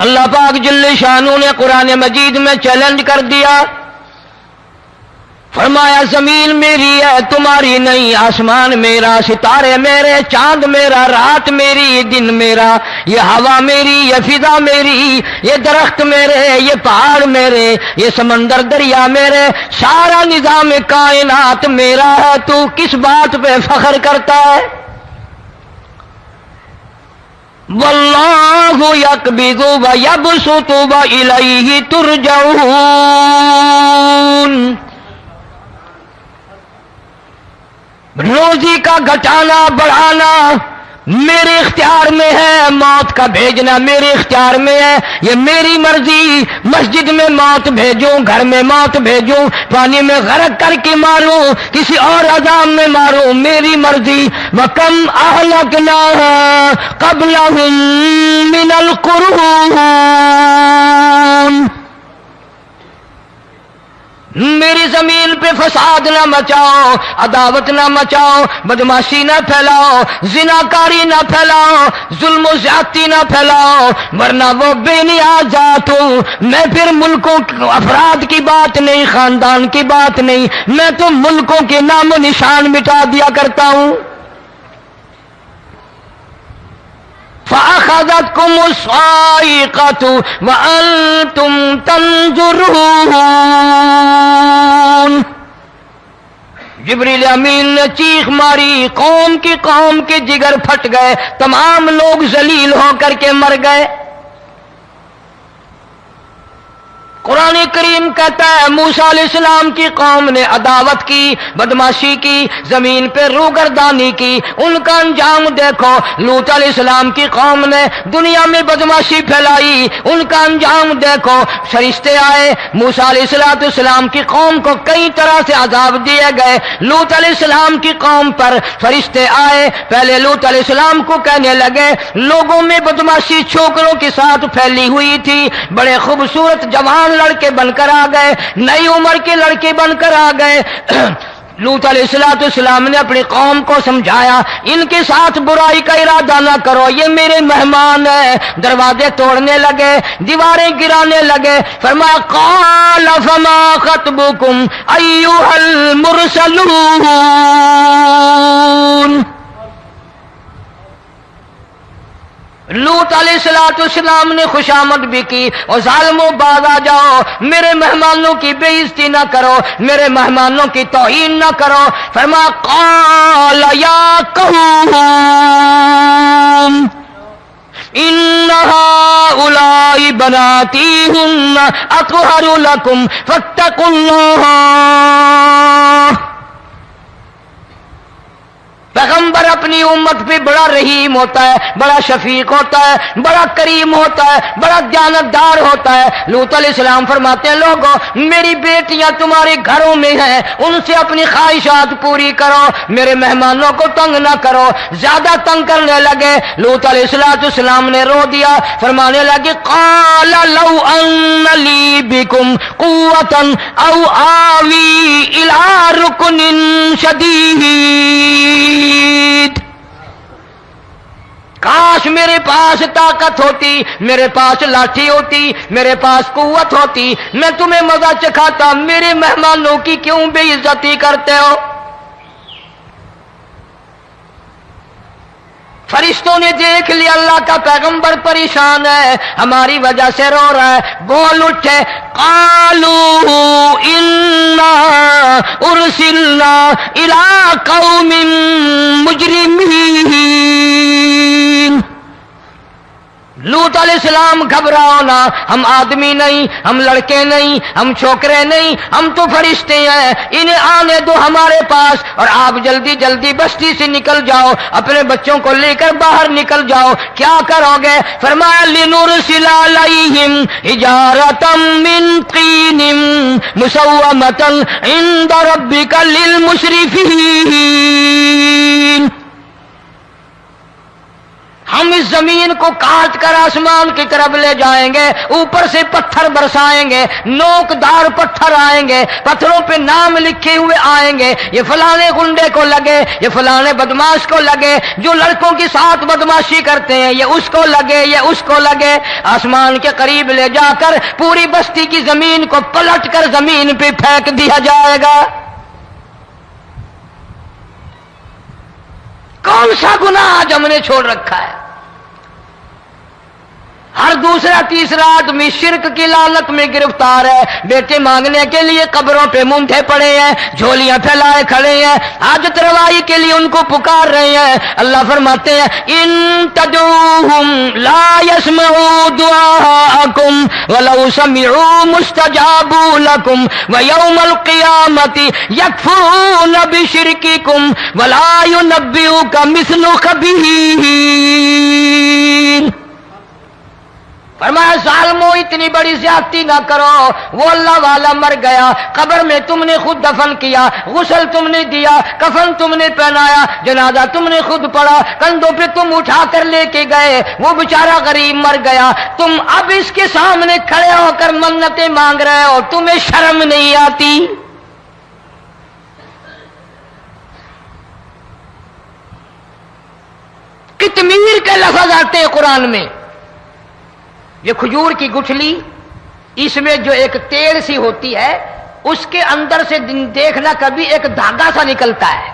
اللہ پاک جل شانہ نے قرآن مجید میں چیلنج کر دیا، فرمایا زمین میری ہے تمہاری نہیں، آسمان میرا، ستارے میرے، چاند میرا، رات میری، دن میرا، یہ ہوا میری، یہ فضا میری، یہ درخت میرے، یہ پہاڑ میرے، یہ سمندر دریا میرے، سارا نظام کائنات میرا ہے، تو کس بات پہ فخر کرتا ہے؟ واللہ یقبض ویبسط والیہ ترجعون، روزی کا گھٹانا بڑھانا میرے اختیار میں ہے، موت کا بھیجنا میرے اختیار میں ہے، یہ میری مرضی، مسجد میں موت بھیجوں، گھر میں موت بھیجوں، پانی میں غرق کر کے ماروں، کسی اور عذاب میں ماروں، میری مرضی۔ وَكَمْ أَهْلَكْنَا قَبْلَهُمْ مِنَ الْقُرُونِ، میری زمین پہ فساد نہ مچاؤ، عداوت نہ مچاؤ، بدماشی نہ پھیلاؤ، زناکاری نہ پھیلاؤ، ظلم و زیادتی نہ پھیلاؤ، ورنہ وہ بے نیاز ذات ہوں۔ میں پھر ملکوں افراد کی بات نہیں، خاندان کی بات نہیں، میں تو ملکوں کے نام و نشان مٹا دیا کرتا ہوں۔ فَأَخَذَتْكُمُ الصَّاعِقَةُ وَأَنْتُمْ تَنْظُرُونَ، جبریل امین نے چیخ ماری، قوم کے جگر پھٹ گئے، تمام لوگ ذلیل ہو کر کے مر گئے۔ قرآن کریم کہتا ہے موسیٰ علیہ السلام کی قوم نے عداوت کی، بدماشی کی، زمین پہ روگردانی کی، ان کا انجام دیکھو۔ لوط علیہ السلام کی قوم نے دنیا میں بدماشی پھیلائی، ان کا انجام دیکھو۔ فرشتے آئے، موسیٰ علیہ السلام کی قوم کو کئی طرح سے عذاب دیے گئے۔ لوط علیہ السلام کی قوم پر فرشتے آئے، پہلے لوط علیہ السلام کو کہنے لگے، لوگوں میں بدماشی چھوکروں کے ساتھ پھیلی ہوئی تھی، بڑے خوبصورت جوان لڑکے بن کر آ گئے، نئی عمر کے لڑکے بن کر آ گئے۔ لوط علیہ السلام نے اپنی قوم کو سمجھایا، ان کے ساتھ برائی کا ارادہ نہ کرو، یہ میرے مہمان ہیں۔ دروازے توڑنے لگے، دیواریں گرانے لگے، فرمایا قال فما خطبکم ایھا المرسلون، لوط علیہ السلام نے خوشامد بھی کی، اور ظالموں باز آ جاؤ، میرے مہمانوں کی بے عزتی نہ کرو، میرے مہمانوں کی توہین نہ کرو۔ فرمایا قال یا قوم ان هؤلاء بناتی هن اطہر لکم فاتقوا اللہ۔ پیغمبر اپنی امت پہ بڑا رحیم ہوتا ہے، بڑا شفیق ہوتا ہے، بڑا کریم ہوتا ہے، بڑا دیانتدار ہوتا ہے۔ لوط علیہ السلام فرماتے ہیں لوگوں میری بیٹیاں تمہارے گھروں میں ہیں، ان سے اپنی خواہشات پوری کرو، میرے مہمانوں کو تنگ نہ کرو۔ زیادہ تنگ کرنے لگے، لوط علیہ السلام نے رو دیا، فرمانے لگے قال لو ان لی بکم قوۃ او آوی الی رکن شدید، کاش میرے پاس طاقت ہوتی، میرے پاس لاٹھی ہوتی، میرے پاس قوت ہوتی، میں تمہیں مزہ چکھاتا، میرے مہمانوں کی کیوں بے عزتی کرتے ہو؟ فرشتوں نے دیکھ لیا اللہ کا پیغمبر پریشان ہے، ہماری وجہ سے رو رہا ہے، بول اٹھے قالوا انا ارسلنا الی قوم مجرمین۔ لوط علیہ السلام گھبراؤ نہ، ہم آدمی نہیں، ہم لڑکے نہیں، ہم چھوکرے نہیں، ہم تو فرشتے ہیں، انہیں آنے دو ہمارے پاس، اور آپ جلدی جلدی بستی سے نکل جاؤ، اپنے بچوں کو لے کر باہر نکل جاؤ۔ کیا کرو گے؟ فرمایا لنرسل علیہم حجارۃ من طین مسومۃ عند ربک للمسرفین، ہم اس زمین کو کاٹ کر آسمان کی طرف لے جائیں گے، اوپر سے پتھر برسائیں گے، نوکدار پتھر آئیں گے، پتھروں پہ نام لکھے ہوئے آئیں گے، یہ فلانے گنڈے کو لگے، یہ فلانے بدماش کو لگے، جو لڑکوں کے ساتھ بدماشی کرتے ہیں یہ اس کو لگے، یہ اس کو لگے۔ آسمان کے قریب لے جا کر پوری بستی کی زمین کو پلٹ کر زمین پہ پھینک دیا جائے گا۔ کون سا گناہ آج ہم نے چھوڑ رکھا ہے؟ ہر دوسرا تیسرا آدمی شرک کی لعنت میں گرفتار ہے، بیٹے مانگنے کے لیے قبروں پہ مونڈھے پڑے ہیں، جھولیاں پھیلائے کھڑے ہیں، حاجت روائی کے لیے ان کو پکار رہے ہیں۔ اللہ فرماتے ہیں ان تدعوہم لا يسمعوا دعاءکم ولو سمعوا مستجابوا لکم ویوم القیامت یکفرون بشرککم ولا ینبئک مثل خبیر۔ فرمایا ظالمو اتنی بڑی زیادتی نہ کرو، وہ اللہ والا مر گیا، قبر میں تم نے خود دفن کیا، غسل تم نے دیا، کفن تم نے پہنایا، جنازہ تم نے خود پڑھا، کندھوں پہ تم اٹھا کر لے کے گئے، وہ بیچارہ غریب مر گیا، تم اب اس کے سامنے کھڑے ہو کر منتیں مانگ رہے ہو، تمہیں شرم نہیں آتی؟ کتمیر کے لفظ آتے ہیں قرآن میں۔ یہ کھجور کی گٹھلی، اس میں جو ایک تیل سی ہوتی ہے، اس کے اندر سے دیکھنا کبھی ایک دھاگا سا نکلتا ہے۔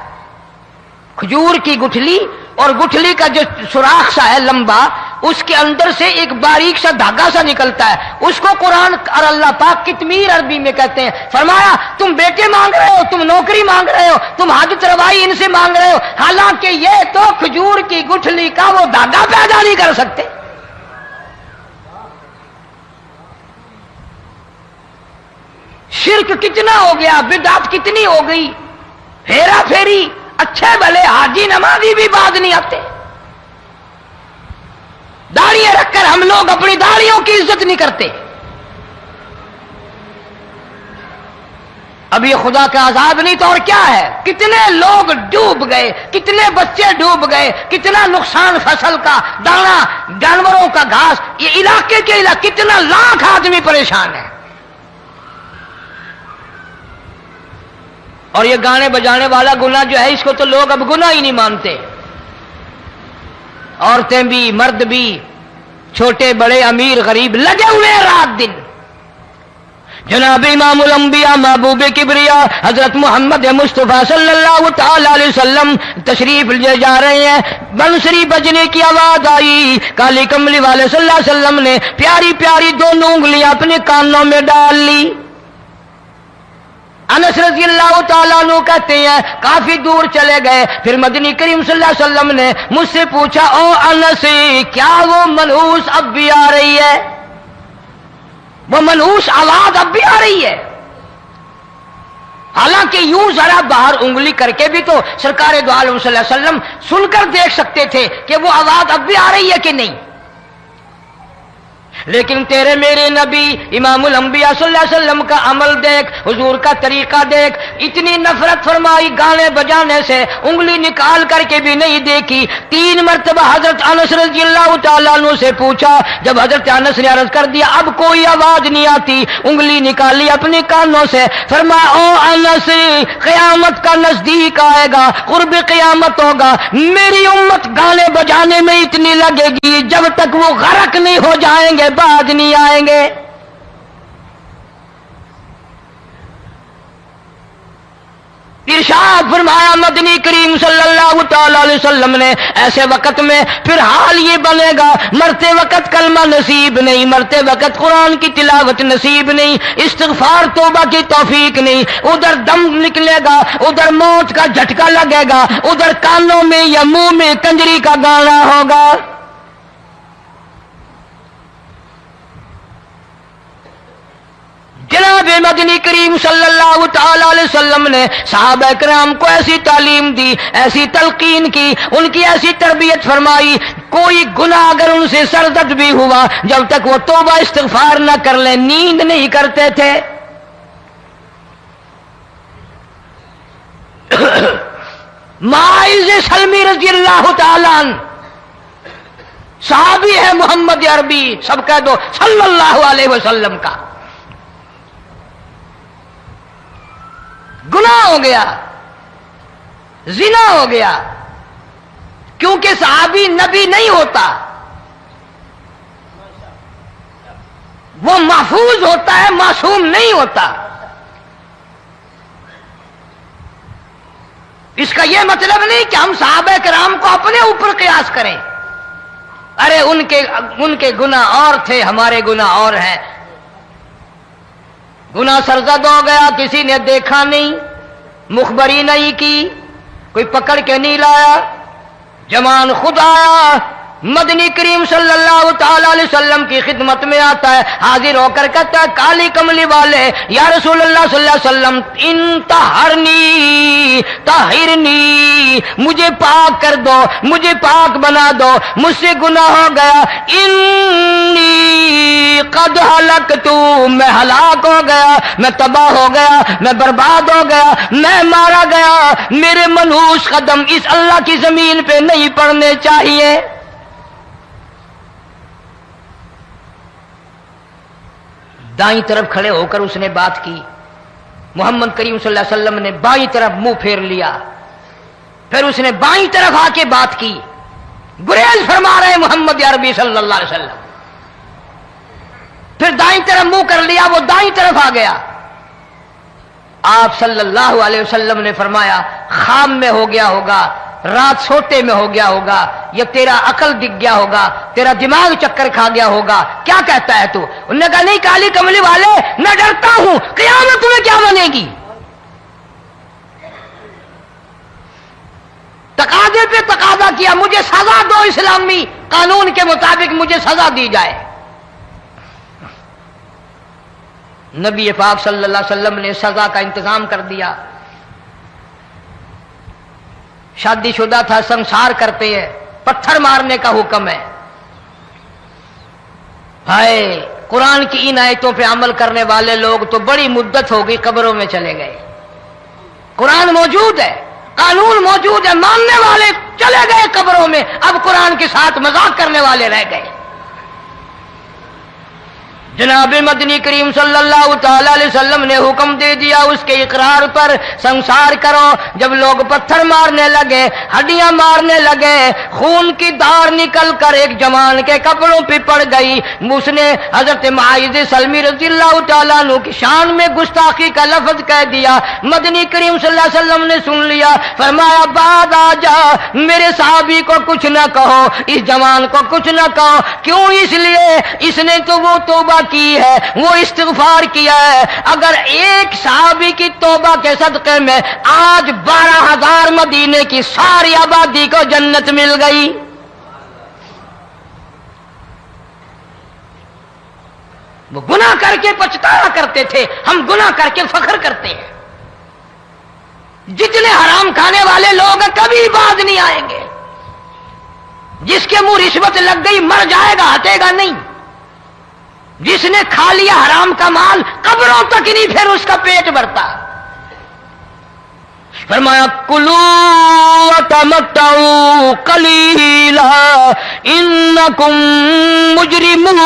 کھجور کی گٹھلی اور گٹھلی کا جو سوراخ سا ہے لمبا، اس کے اندر سے ایک باریک سا دھاگا سا نکلتا ہے، اس کو قرآن اور اللہ پاک کتمیر عربی میں کہتے ہیں۔ فرمایا تم بیٹے مانگ رہے ہو، تم نوکری مانگ رہے ہو، تم حاجت روائی ان سے مانگ رہے ہو، حالانکہ یہ تو کھجور کی گٹھلی کا وہ دھاگا پیدا نہیں کر سکتے۔ شرک کتنا ہو گیا، بدعت کتنی ہو گئی، ہیرا پھیری، اچھے بھلے حاجی نمازی بھی بعد نہیں آتے۔ داڑیاں رکھ کر ہم لوگ اپنی داڑیوں کی عزت نہیں کرتے۔ اب یہ خدا کا عذاب نہیں تو اور کیا ہے؟ کتنے لوگ ڈوب گئے، کتنے بچے ڈوب گئے، کتنا نقصان فصل کا، دانا، جانوروں کا گھاس، یہ علاقے کے علاقے کتنا لاکھ آدمی پریشان ہے۔ اور یہ گانے بجانے والا گناہ جو ہے، اس کو تو لوگ اب گناہ ہی نہیں مانتے۔ عورتیں بھی، مرد بھی، چھوٹے بڑے، امیر غریب لگے ہوئے ہیں رات دن۔ جناب امام الانبیاء محبوب کبریا حضرت محمد مصطفیٰ صلی اللہ تعالی علیہ وسلم تشریف لے جا رہے ہیں، بنسری بجنے کی آواز آئی، کالی کملی والے صلی اللہ علیہ وسلم نے پیاری پیاری دونوں انگلیاں اپنے کانوں میں ڈال لی۔ انس رضی اللہ تعالیٰ عنہ کہتے ہیں کافی دور چلے گئے، پھر مدنی کریم صلی اللہ علیہ وسلم نے مجھ سے پوچھا او انس، کیا وہ منحوس اب بھی آ رہی ہے؟ وہ منحوس آواز اب بھی آ رہی ہے؟ حالانکہ یوں ذرا باہر انگلی کر کے بھی تو سرکار دو عالم صلی اللہ علیہ وسلم سن کر دیکھ سکتے تھے کہ وہ آواز اب بھی آ رہی ہے کہ نہیں۔ لیکن تیرے میرے نبی امام الانبیاء صلی اللہ علیہ وسلم کا عمل دیکھ، حضور کا طریقہ دیکھ، اتنی نفرت فرمائی گانے بجانے سے، انگلی نکال کر کے بھی نہیں دیکھی۔ 3 مرتبہ حضرت انس رضی اللہ تعالیٰ عنہ سے پوچھا، جب حضرت انس نے عرض کر دیا اب کوئی آواز نہیں آتی، انگلی نکالی اپنے کانوں سے، فرمایا او انس، قیامت کا نزدیک آئے گا، قرب قیامت ہوگا، میری امت گانے بجانے میں اتنی لگے گی جب تک وہ غرق نہیں ہو جائیں گے بعد نہیں آئیں گے۔ ارشاد فرمایا مدنی کریم صلی اللہ تعالی علیہ وسلم نے ایسے وقت میں پھر حال یہ بنے گا، مرتے وقت کلمہ نصیب نہیں، مرتے وقت قرآن کی تلاوت نصیب نہیں، استغفار توبہ کی توفیق نہیں، ادھر دم نکلے گا، ادھر موت کا جھٹکا لگے گا، ادھر کانوں میں یا منہ میں کنجری کا گانا ہوگا۔ جناب مدنی کریم صلی اللہ تعالی علیہ وسلم نے صحابہ کرام کو ایسی تعلیم دی، ایسی تلقین کی، ان کی ایسی تربیت فرمائی، کوئی گناہ اگر ان سے سرزد بھی ہوا جب تک وہ توبہ استغفار نہ کر لیں نیند نہیں کرتے تھے۔ معاذ سلمی رضی اللہ تعالی عنہ صحابی ہے محمد عربی، سب کہہ دو صلی اللہ علیہ وسلم کا. گناہ ہو گیا، زنا ہو گیا، کیونکہ صحابی نبی نہیں ہوتا، وہ محفوظ ہوتا ہے، معصوم نہیں ہوتا. اس کا یہ مطلب نہیں کہ ہم صحابہ کرام کو اپنے اوپر قیاس کریں. ارے ان کے گناہ اور تھے، ہمارے گناہ اور ہیں. گناہ سرزد ہو گیا، کسی نے دیکھا نہیں، مخبری نہیں کی، کوئی پکڑ کے نہیں لایا، جمان خود آیا، مدنی کریم صلی اللہ تعالی علیہ وسلم کی خدمت میں آتا ہے، حاضر ہو کر کہتا ہے کالی کملی والے یا رسول اللہ صلی اللہ علیہ وسلم انتہرنی طہرنی، مجھے پاک کر دو، مجھے پاک بنا دو، مجھ سے گناہ ہو گیا. انی قد ہلکت، میں ہلاک ہو گیا، میں تباہ ہو گیا، میں برباد ہو گیا، میں مارا گیا. میرے منحوس قدم اس اللہ کی زمین پہ نہیں پڑنے چاہیے. دائیں طرف کھڑے ہو کر اس نے بات کی. محمد کریم صلی اللہ علیہ وسلم نے بائیں طرف منہ پھیر لیا، پھر اس نے بائیں طرف آ کے بات کی. گریز فرما رہے محمد عربی صلی اللہ علیہ وسلم. پھر دائیں طرف منہ کر لیا، وہ دائیں طرف آ گیا. آپ صلی اللہ علیہ وسلم نے فرمایا خواب میں ہو گیا ہوگا، رات سوتے میں ہو گیا ہوگا، یا تیرا عقل دکھ گیا ہوگا، تیرا دماغ چکر کھا گیا ہوگا، کیا کہتا ہے تو؟ انہوں نے کہا نہیں کالی کملی والے، میں ڈرتا ہوں قیامت تمہیں کیا بنے گی. تقاضے پہ تقاضا کیا، مجھے سزا دو، اسلامی قانون کے مطابق مجھے سزا دی جائے. نبی پاک صلی اللہ علیہ وسلم نے سزا کا انتظام کر دیا. شادی شدہ تھا، سنسار کرتے ہیں، پتھر مارنے کا حکم ہے. ہائے قرآن کی ان آیتوں پہ عمل کرنے والے لوگ تو بڑی مدت ہو گئی قبروں میں چلے گئے. قرآن موجود ہے، قانون موجود ہے، ماننے والے چلے گئے قبروں میں، اب قرآن کے ساتھ مذاق کرنے والے رہ گئے. جناب مدنی کریم صلی اللہ تعالی علیہ وسلم نے حکم دے دیا اس کے اقرار پر سنسار کرو. جب لوگ پتھر مارنے لگے، ہڈیاں مارنے لگے، خون کی دھار نکل کر ایک جوان کے کپڑوں پہ پڑ گئی. اس نے حضرت معاذ سلمی رضی اللہ تعالیٰ عنہ کی شان میں گستاخی کا لفظ کہہ دیا. مدنی کریم صلی اللہ علیہ وسلم نے سن لیا، فرمایا بعد آ جا، میرے صحابی کو کچھ نہ کہو، اس جوان کو کچھ نہ کہو. کیوں؟ اس لیے اس نے تو وہ توبہ کی ہے، وہ استغفار کیا ہے. اگر ایک صحابی کی توبہ کے صدقے میں آج 12,000 مدینے کی ساری آبادی کو جنت مل گئی. وہ گناہ کر کے پچھتایا کرتے تھے، ہم گناہ کر کے فخر کرتے ہیں. جتنے حرام کھانے والے لوگ کبھی باز نہیں آئیں گے. جس کے منہ رشوت لگ گئی مر جائے گا، ہٹے گا نہیں. جس نے کھا لیا حرام کا مال قبروں تک نہیں پھر اس کا پیٹ بھرتا. فرمایا کلو وتمتعوا قلیلا انکم مجرمون،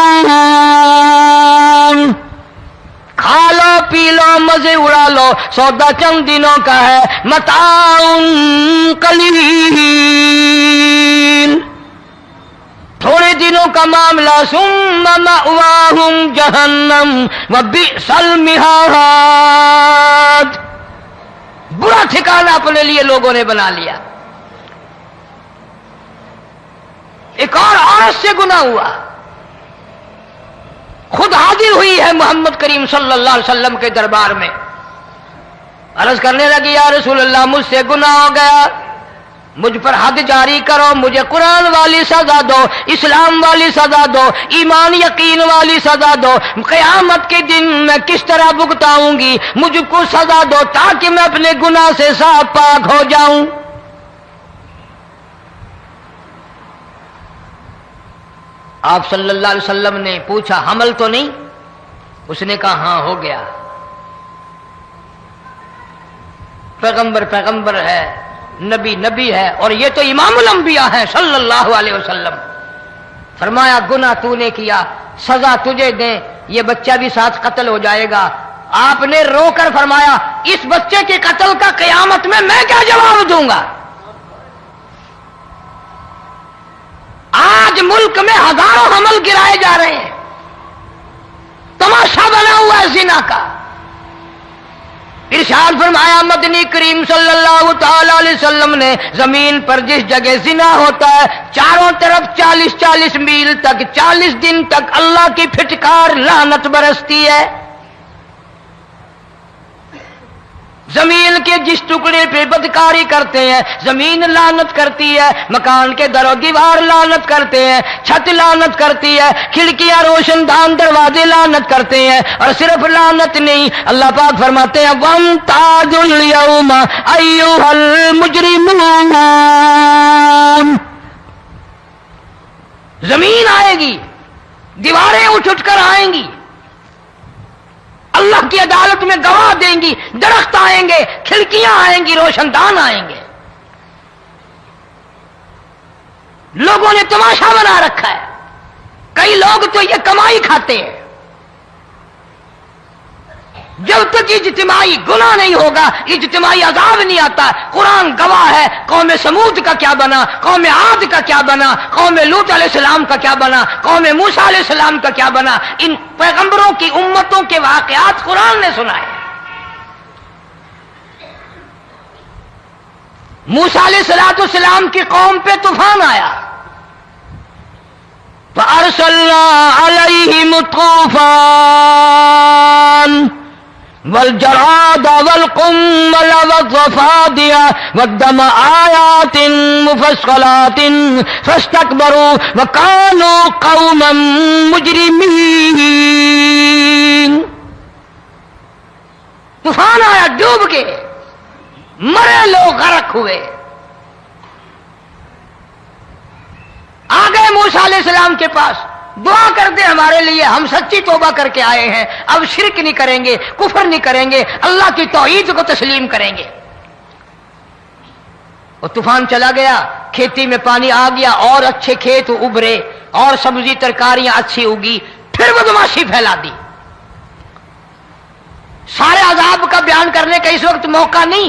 کھا لو پی لو مزے اڑا لو، سودا چند دنوں کا ہے، متاع قلیل، تھوڑے دنوں کا معاملہ. ثم مأواہم جہنم وبئس المہاد، برا ٹھکانہ اپنے لیے لوگوں نے بنا لیا. ایک اور عورت سے گناہ ہوا، خود حاضر ہوئی ہے محمد کریم صلی اللہ علیہ وسلم کے دربار میں، عرض کرنے لگی یا رسول اللہ مجھ سے گناہ ہو گیا، مجھ پر حد جاری کرو، مجھے قرآن والی سزا دو، اسلام والی سزا دو، ایمان یقین والی سزا دو. قیامت کے دن میں کس طرح بھگتاؤں گی، مجھ کو سزا دو تاکہ میں اپنے گناہ سے صاف پاک ہو جاؤں. آپ صلی اللہ علیہ وسلم نے پوچھا حمل تو نہیں؟ اس نے کہا ہاں ہو گیا. پیغمبر ہے، نبی ہے، اور یہ تو امام الانبیاء ہے صلی اللہ علیہ وسلم. فرمایا گناہ تو نے کیا، سزا تجھے دیں، یہ بچہ بھی ساتھ قتل ہو جائے گا۔ آپ نے رو کر فرمایا اس بچے کے قتل کا قیامت میں کیا جواب دوں گا؟ آج ملک میں ہزاروں حمل گرائے جا رہے ہیں، تماشا بنا ہوا ہے زنا کا۔ ارشاد فرمایا مدنی کریم صلی اللہ تعالی علیہ وسلم نے زمین پر جس جگہ زنا ہوتا ہے چاروں طرف 40 میل تک 40 دن تک اللہ کی پھٹکار لعنت برستی ہے۔ زمین کے جس ٹکڑے پہ بدکاری کرتے ہیں زمین لعنت کرتی ہے، مکان کے در و دیوار لعنت کرتے ہیں، چھت لعنت کرتی ہے، کھڑکیاں روشن دان دروازے لعنت کرتے ہیں، اور صرف لعنت نہیں، اللہ پاک فرماتے ہیں وَامْتَازُوا الْيَوْمَ أَيُّهَا الْمُجْرِمُونَ۔ زمین آئے گی، دیواریں اٹھ کر آئیں گی، اللہ کی عدالت میں گواہ دیں گی، درخت آئیں گے، کھڑکیاں آئیں گی، روشن دان آئیں گے۔ لوگوں نے تماشا بنا رکھا ہے، کئی لوگ تو یہ کمائی کھاتے ہیں۔ جب تک اجتماعی گناہ نہیں ہوگا اجتماعی عذاب نہیں آتا۔ قرآن گواہ ہے، قوم سمود کا کیا بنا، قوم عاد کا کیا بنا، قوم لوط علیہ السلام کا کیا بنا، قوم موسیٰ علیہ السلام کا کیا بنا۔ ان پیغمبروں کی امتوں کے واقعات قرآن نے سنائے۔ موسیٰ علیہ السلام کی قوم پہ طوفان آیا، فَأَرْسَلْنَا عَلَيْهِمُ الطُّوفَانَ والجراد والقمل والضفادع والدم آيات مفصلات فاستكبروا وكانوا قوما مجرمين۔ طوفان آیا، ڈوب گئے، مرے لوگ، غرق ہوئے۔ آ گئے موسیٰ علیہ السلام کے پاس، دعا کر دے ہمارے لیے، ہم سچی توبہ کر کے آئے ہیں، اب شرک نہیں کریں گے، کفر نہیں کریں گے، اللہ کی توحید کو تسلیم کریں گے۔ وہ طوفان چلا گیا، کھیتی میں پانی آ گیا، اور اچھے کھیت ابھرے، اور سبزی ترکاریاں اچھی اگی، پھر بدماشی پھیلا دی۔ سارے عذاب کا بیان کرنے کا اس وقت موقع نہیں۔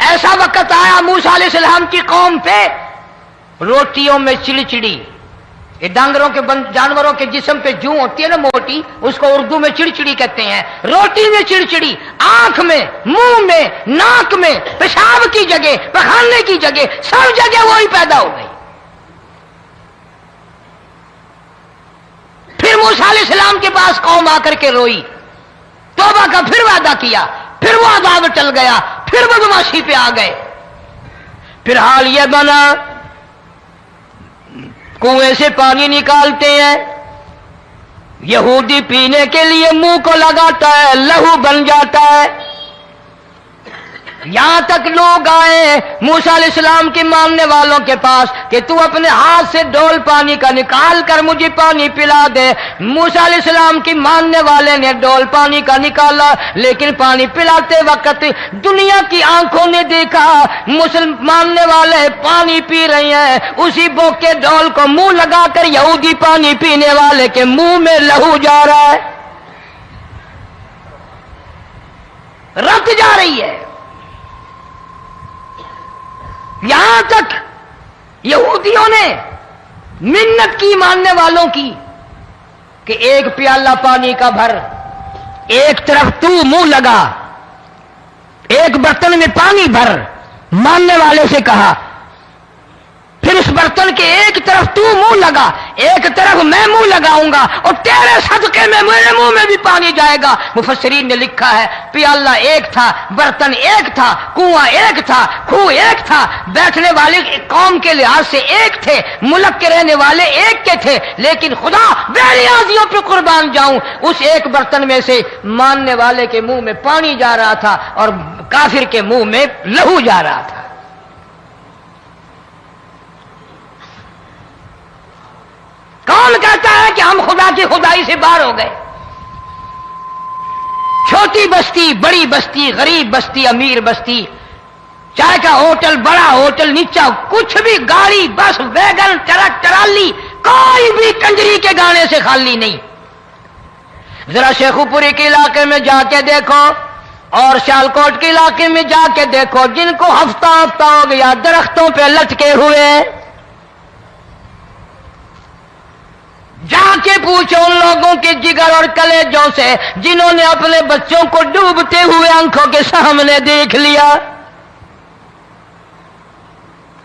ایسا وقت آیا موسیٰ علیہ السلام کی قوم پہ، روٹیوں میں چڑچڑی، یہ ڈانگروں کے جانوروں کے جسم پہ جوں ہوتی ہے نا موٹی، اس کو اردو میں چڑچڑی کہتے ہیں۔ روٹی میں چڑچڑی، آنکھ میں، منہ میں، ناک میں، پیشاب کی جگہ، پخانے کی جگہ، سب جگہ وہی پیدا ہو گئی۔ پھر موسیٰ علیہ السلام کے پاس قوم آ کر کے روئی، توبہ کا پھر وعدہ کیا، پھر وہ عذاب ٹل گیا، پھر بدماشی پہ آ گئے۔ پھر حال یہ بنا کنویں سے پانی نکالتے ہیں، یہودی پینے کے لیے منہ کو لگاتا ہے، لہو بن جاتا ہے۔ یہاں تک لوگ آئے موسیٰ علیہ السلام کے ماننے والوں کے پاس کہ تو اپنے ہاتھ سے ڈول پانی کا نکال کر مجھے پانی پلا دے۔ موسیٰ علیہ السلام کی ماننے والے نے ڈول پانی کا نکالا، لیکن پانی پلاتے وقت دنیا کی آنکھوں نے دیکھا ماننے والے پانی پی رہے ہیں، اسی بوک کے ڈول کو منہ لگا کر یہودی پانی پینے والے کے منہ میں لہو جا رہا ہے، رت جا رہی ہے۔ یہاں تک یہودیوں نے منت کی ماننے والوں کی کہ ایک پیالہ پانی کا بھر، ایک طرف تو منہ لگا، ایک برتن میں پانی بھر، ماننے والے سے کہا، پھر اس برتن کے ایک طرف تو منہ لگا، ایک طرف میں منہ لگاؤں گا، اور تیرے صدقے میں میرے منہ میں بھی پانی جائے گا۔ مفسرین نے لکھا ہے پیالہ ایک تھا، برتن ایک تھا، کنواں ایک تھا، کھوہ ایک تھا، بیٹھنے والے قوم کے لحاظ سے ایک تھے، ملک کے رہنے والے ایک کے تھے، لیکن خدا بے نیازیوں پہ قربان جاؤں، اس ایک برتن میں سے ماننے والے کے منہ میں پانی جا رہا تھا اور کافر کے منہ میں لہو جا رہا تھا۔ کون کہتا ہے کہ ہم خدا کی خدائی سے باہر ہو گئے؟ چھوٹی بستی، بڑی بستی، غریب بستی، امیر بستی، چائے کا ہوٹل، بڑا ہوٹل، نیچا، کچھ بھی، گاڑی، بس، ویگن، ٹرک، ٹرالی، کوئی بھی کنجری کے گانے سے خالی نہیں. ذرا شیخو پوری کے علاقے میں جا کے دیکھو اور سیالکوٹ کے علاقے میں جا کے دیکھو جن کو ہفتہ ہفتہ ہو گیا درختوں پہ لٹکے ہوئے، جا کے پوچھو ان لوگوں کے جگر اور کلیجوں سے جنہوں نے اپنے بچوں کو ڈوبتے ہوئے آنکھوں کے سامنے دیکھ لیا.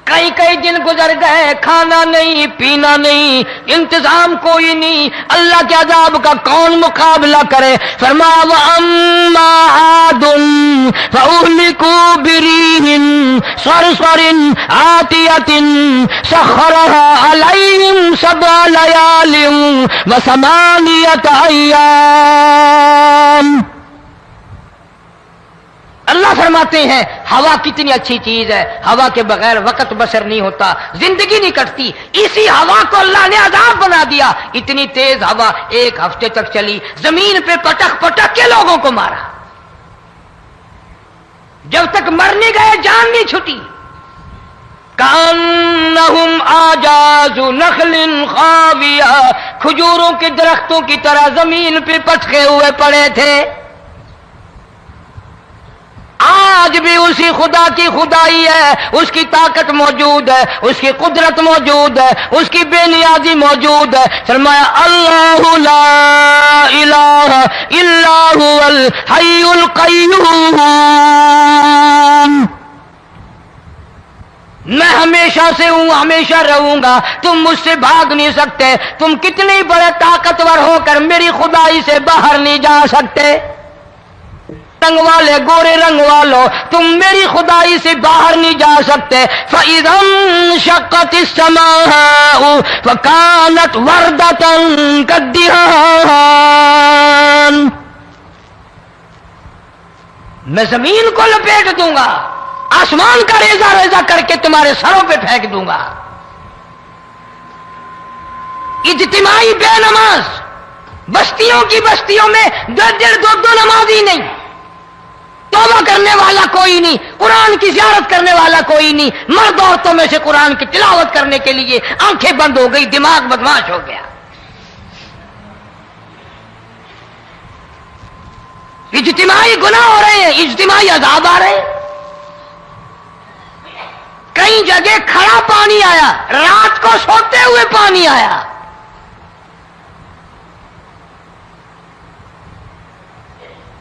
کئی کئی دن گزر گئے، کھانا نہیں، پینا نہیں، انتظام کوئی نہیں، اللہ کے عذاب کا کون مقابلہ کرے؟ فرمایا وَأَمَّا عَادٌ فَأُهْلِكُوا بِرِيحٍ صَرْصَرٍ عَاتِيَةٍ سَخَّرَهَا عَلَيْهِمْ 7 لَيَالٍ و8 أَيَّامٍ. اللہ فرماتے ہیں ہوا کتنی اچھی چیز ہے، ہوا کے بغیر وقت بسر نہیں ہوتا، زندگی نہیں کٹتی. اسی ہوا کو اللہ نے عذاب بنا دیا. اتنی تیز ہوا 1 ہفتے تک چلی، زمین پہ پٹک پٹک کے لوگوں کو مارا، جب تک مر نہیں گئے جان نہیں چھٹی. کأنہم اعجاز نخل خاویہ، کھجوروں کے درختوں کی طرح زمین پہ پٹکے ہوئے پڑے تھے. آج بھی اسی خدا کی خدائی ہے، اس کی طاقت موجود ہے، اس کی قدرت موجود ہے، اس کی بے نیازی موجود ہے. فرمایا اللہ لا الہ الا هو الحی القیوم. میں ہمیشہ سے ہوں، ہمیشہ رہوں گا، تم مجھ سے بھاگ نہیں سکتے. تم کتنی بڑے طاقتور ہو کر میری خدائی سے باہر نہیں جا سکتے. رنگ والے، گورے رنگ والو، تم میری خدائی سے باہر نہیں جا سکتے. فَإِذَا انشَقَّتِ السَّمَاءُ فَكَانَتْ وَرْدَةً كَالدِّهَانِ. میں زمین کو لپیٹ دوں گا، آسمان کا ریزہ ریزہ کر کے تمہارے سروں پہ پھینک دوں گا. اجتماعی بے نماز، بستیوں کی بستیوں میں 1.5-2 نمازی نہیں، توبہ کرنے والا کوئی نہیں، قرآن کی زیارت کرنے والا کوئی نہیں. مرد عورتوں میں سے قرآن کی تلاوت کرنے کے لیے آنکھیں بند ہو گئی، دماغ بدماش ہو گیا. اجتماعی گناہ ہو رہے ہیں، اجتماعی عذاب آ رہے ہیں. کئی جگہ کھڑا پانی آیا، رات کو سوتے ہوئے پانی آیا.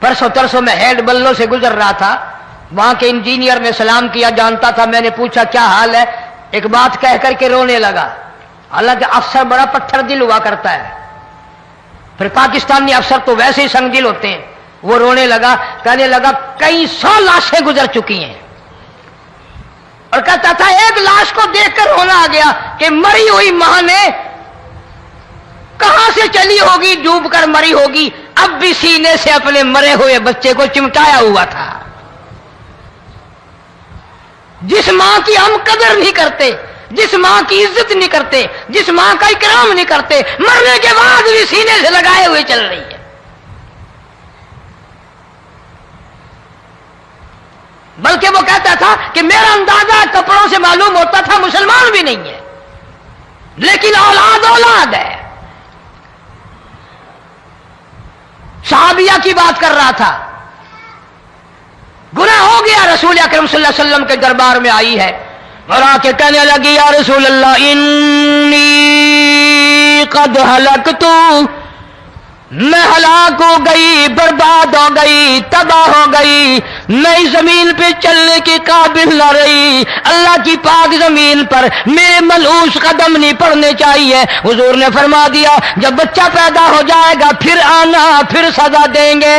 پرسوں ترسوں میں ہیڈ بلوں سے گزر رہا تھا، وہاں کے انجینئر نے سلام کیا، جانتا تھا. میں نے پوچھا کیا حال ہے؟ ایک بات کہہ کر کے رونے لگا. حالانکہ افسر بڑا پتھر دل ہوا کرتا ہے، پھر پاکستانی افسر تو ویسے ہی سنگ دل ہوتے ہیں. وہ رونے لگا، کہنے لگا کئی 100 لاشیں گزر چکی ہیں، اور کہتا تھا ایک لاش کو دیکھ کر رونا آ گیا کہ مری ہوئی ماں نے کہاں سے چلی ہوگی، ڈوب کر مری ہوگی، اب بھی سینے سے اپنے مرے ہوئے بچے کو چمٹایا ہوا تھا. جس ماں کی ہم قدر نہیں کرتے، جس ماں کی عزت نہیں کرتے، جس ماں کا اکرام نہیں کرتے، مرنے کے بعد بھی سینے سے لگائے ہوئے چل رہی ہے. بلکہ وہ کہتا تھا کہ میرا اندازہ کپڑوں سے معلوم ہوتا تھا مسلمان بھی نہیں ہے، لیکن اولاد اولاد ہے. صحابیہ کی بات کر رہا تھا، گناہ ہو گیا، رسول اکرم صلی اللہ علیہ وسلم کے دربار میں آئی ہے اور آ کے کہنے لگی یا رسول اللہ انی قد ہلکت، میں ہلاک ہو گئی، برباد ہو گئی، تباہ ہو گئی، میں اس زمین پہ چلنے کے قابل نہ رہی. اللہ کی پاک زمین پر میرے ملعوس قدم نہیں پڑنے چاہیے. حضور نے فرما دیا جب بچہ پیدا ہو جائے گا پھر آنا، پھر سزا دیں گے.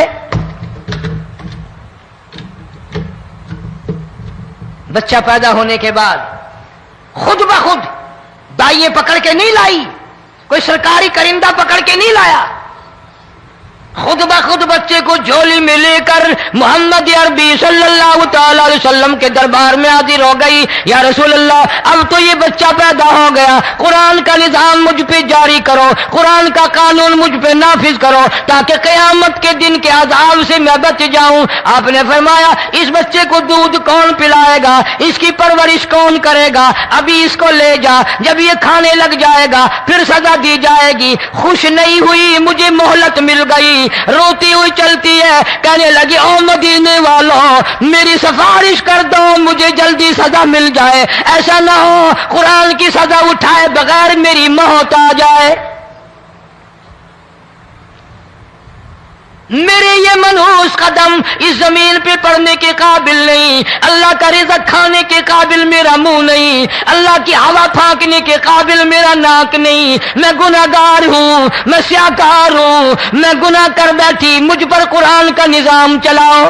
بچہ پیدا ہونے کے بعد خود بخود دائیں پکڑ کے نہیں لائی، کوئی سرکاری کرندہ پکڑ کے نہیں لایا. خود بخود بچے کو جھولی میں لے کر محمد عربی صلی اللہ تعالی علیہ وسلم کے دربار میں حاضر ہو گئی. یا رسول اللہ، اب تو یہ بچہ پیدا ہو گیا، قرآن کا نظام مجھ پہ جاری کرو، قرآن کا قانون مجھ پہ نافذ کرو تاکہ قیامت کے دن کے عذاب سے میں بچ جاؤں. آپ نے فرمایا اس بچے کو دودھ کون پلائے گا، اس کی پرورش کون کرے گا، ابھی اس کو لے جا، جب یہ کھانے لگ جائے گا پھر سزا دی جائے گی. خوش نہیں ہوئی، مجھے مہلت مل گئی، روتی ہوئی چلتی ہے، کہنے لگی او مدینے والوں میری سفارش کر دو، مجھے جلدی سزا مل جائے، ایسا نہ ہو قرآن کی سزا اٹھائے بغیر میری موت آ جائے. میرے یہ منحوس قدم اس زمین پہ پڑنے کے قابل نہیں، اللہ کا رزق کھانے کے قابل میرا منہ نہیں، اللہ کی ہوا پھانکنے کے قابل میرا ناک نہیں. میں گناہگار ہوں، میں سیاکار ہوں، میں گناہ کر بیٹھی، مجھ پر قرآن کا نظام چلاؤ.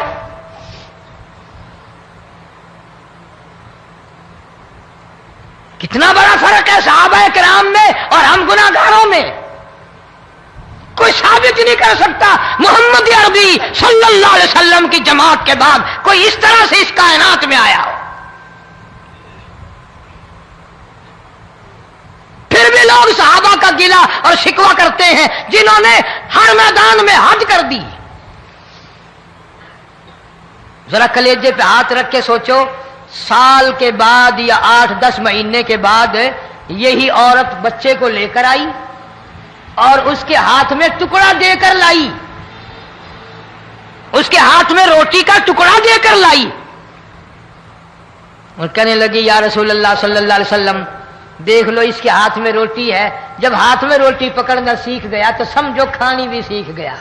کتنا بڑا فرق ہے صحابہ کرام میں اور ہم گناہگاروں میں. کوئی ثابت نہیں کر سکتا محمد عربی صلی اللہ علیہ وسلم کی جماعت کے بعد کوئی اس طرح سے اس کائنات میں آیا ہو. پھر بھی لوگ صحابہ کا گلہ اور شکوہ کرتے ہیں جنہوں نے ہر میدان میں حج کر دی. ذرا کلیجے پہ ہاتھ رکھ کے سوچو، سال کے بعد یا 8-10 مہینے کے بعد یہی عورت بچے کو لے کر آئی اور اس کے ہاتھ میں ٹکڑا دے کر لائی، اس کے ہاتھ میں روٹی کا ٹکڑا دے کر لائی اور کہنے لگی یا رسول اللہ صلی اللہ علیہ وسلم دیکھ لو اس کے ہاتھ میں روٹی ہے. جب ہاتھ میں روٹی پکڑنا سیکھ گیا تو سمجھو کھانی بھی سیکھ گیا.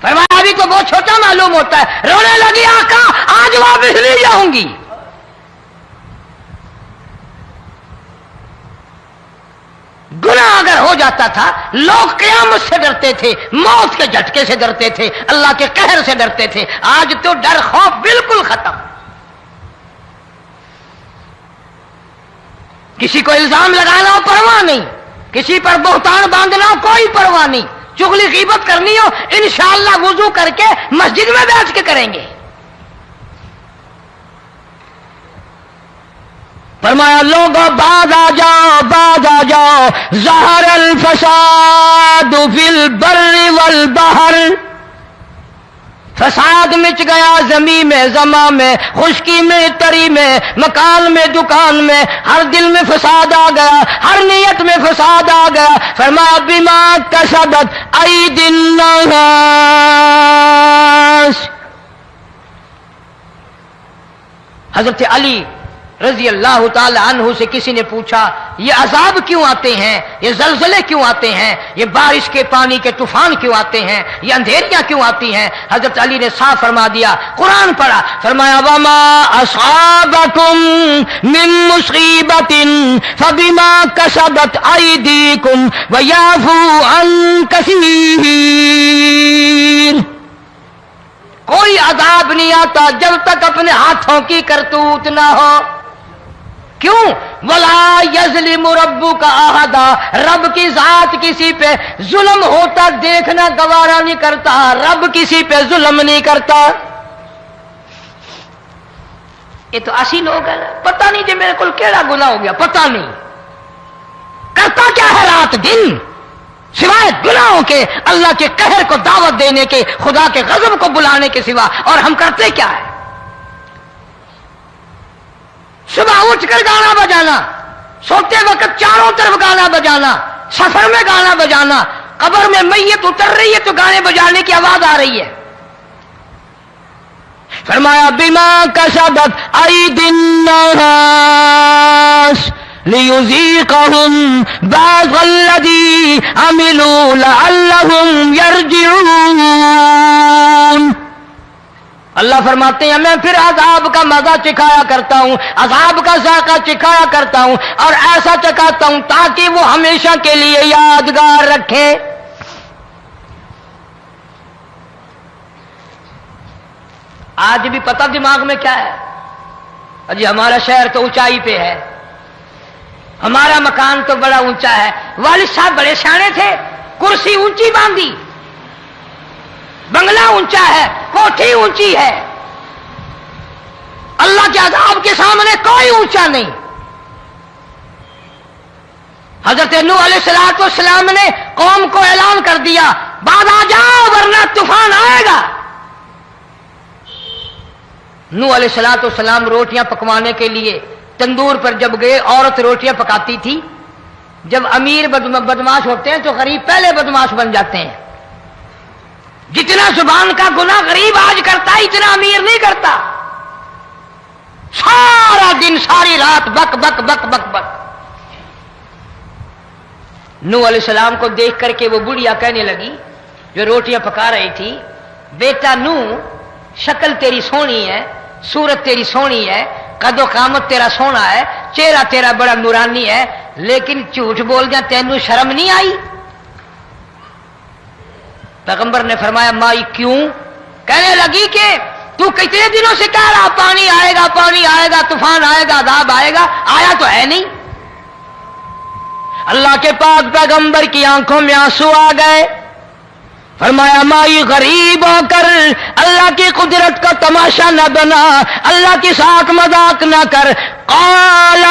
فرمایا ابھی تو بہت چھوٹا معلوم ہوتا ہے. رونے لگی آقا آج واپس نہیں جاؤں گی. گناہ اگر ہو جاتا تھا لوگ قیامت سے ڈرتے تھے، موت کے جھٹکے سے ڈرتے تھے، اللہ کے قہر سے ڈرتے تھے. آج تو ڈر خوف بالکل ختم. کسی کو الزام لگانا ہو پرواہ نہیں، کسی پر بہتان باندھنا ہو کوئی پرواہ نہیں، چغلی غیبت کرنی ہو انشاءاللہ وضو کر کے مسجد میں بیٹھ کے کریں گے. فرمایا لوگوں بعد آ جاؤ، بعد آ جاؤ، ظہر الفساد فی البر والبحر. فساد مچ گیا زمین میں، زماں میں، خشکی میں، تری میں، مکان میں، دکان میں، ہر دل میں فساد آ گیا، ہر نیت میں فساد آ گیا. فرمایا بما کسبت ایدی الناس. حضرت علی رضی اللہ تعالی عنہ سے کسی نے پوچھا یہ عذاب کیوں آتے ہیں، یہ زلزلے کیوں آتے ہیں، یہ بارش کے پانی کے طوفان کیوں آتے ہیں، یہ اندھیریاں کیوں آتی ہیں؟ حضرت علی نے صاف فرما دیا، قرآن پڑھا، فرمایا وما اصابکم من مصیبت فبما کسبت ایدیکم ویعفو عن کثیر. کوئی عذاب نہیں آتا جب تک اپنے ہاتھوں کی کرتوت نہ ہو. کیوں؟ ولا یظلم ربک احدا. رب کی ذات کسی پہ ظلم ہوتا دیکھنا گوارا نہیں کرتا، رب کسی پہ ظلم نہیں کرتا. یہ تو اسی لوگ ہیں، پتہ نہیں جی میرے کو کیڑا گناہ ہو گیا، پتہ نہیں کرتا کیا ہے رات دن سوائے گناہوں کے، اللہ کے قہر کو دعوت دینے کے، خدا کے غضب کو بلانے کے سوا. اور ہم کرتے کیا ہے؟ صبح اٹھ کر گانا بجانا، سوتے وقت چاروں طرف گانا بجانا، سفر میں گانا بجانا، قبر میں میت اتر رہی ہے تو گانے بجانے کی آواز آ رہی ہے. فرمایا بما کسبت ایدی الناس لیذیقہم بعض الذی عملوا لعلہم یرجعون. اللہ فرماتے ہیں میں پھر عذاب کا مزہ چکھایا کرتا ہوں، عذاب کا ذائقہ چکھایا کرتا ہوں اور ایسا چکھاتا ہوں تاکہ وہ ہمیشہ کے لیے یادگار رکھے. آج بھی پتہ دماغ میں کیا ہے؟ جی ہمارا شہر تو اونچائی پہ ہے، ہمارا مکان تو بڑا اونچا ہے. والد صاحب بڑے سیانے تھے، کرسی اونچی باندھی، بنگلہ اونچا ہے، کوٹھی اونچی ہے، اللہ کے عذاب کے سامنے کوئی اونچا نہیں۔ حضرت نوح علیہ السلام نے قوم کو اعلان کر دیا بعد آ جاؤ ورنہ طوفان آئے گا۔ نوح علیہ السلام روٹیاں پکوانے کے لیے تندور پر جب گئے، عورت روٹیاں پکاتی تھی۔ جب امیر بدماش ہوتے ہیں تو غریب پہلے بدماش بن جاتے ہیں۔ جتنا زبان کا گناہ غریب آج کرتا ہے اتنا امیر نہیں کرتا۔ سارا دن ساری رات بک بک بک بک بک۔ نوح علیہ السلام کو دیکھ کر کے وہ بڑھیا کہنے لگی جو روٹیاں پکا رہی تھی، بیٹا نوح، شکل تیری سونی ہے، صورت تیری سونی ہے، قد و قامت تیرا سونا ہے، چہرہ تیرا بڑا نورانی ہے، لیکن جھوٹ بول جا تینوں شرم نہیں آئی؟ پیغمبر نے فرمایا مائی کیوں؟ کہنے لگی کہ تو کتنے دنوں سے کہہ رہا پانی آئے گا، پانی آئے گا، طوفان آئے گا، عذاب آئے گا، آیا تو ہے نہیں۔ اللہ کے پاک پیغمبر کی آنکھوں میں آنسو آ گئے۔ فرمایا مائی غریب ہو کر اللہ کی قدرت کا تماشا نہ بنا، اللہ کے ساتھ مذاق نہ کر۔ قال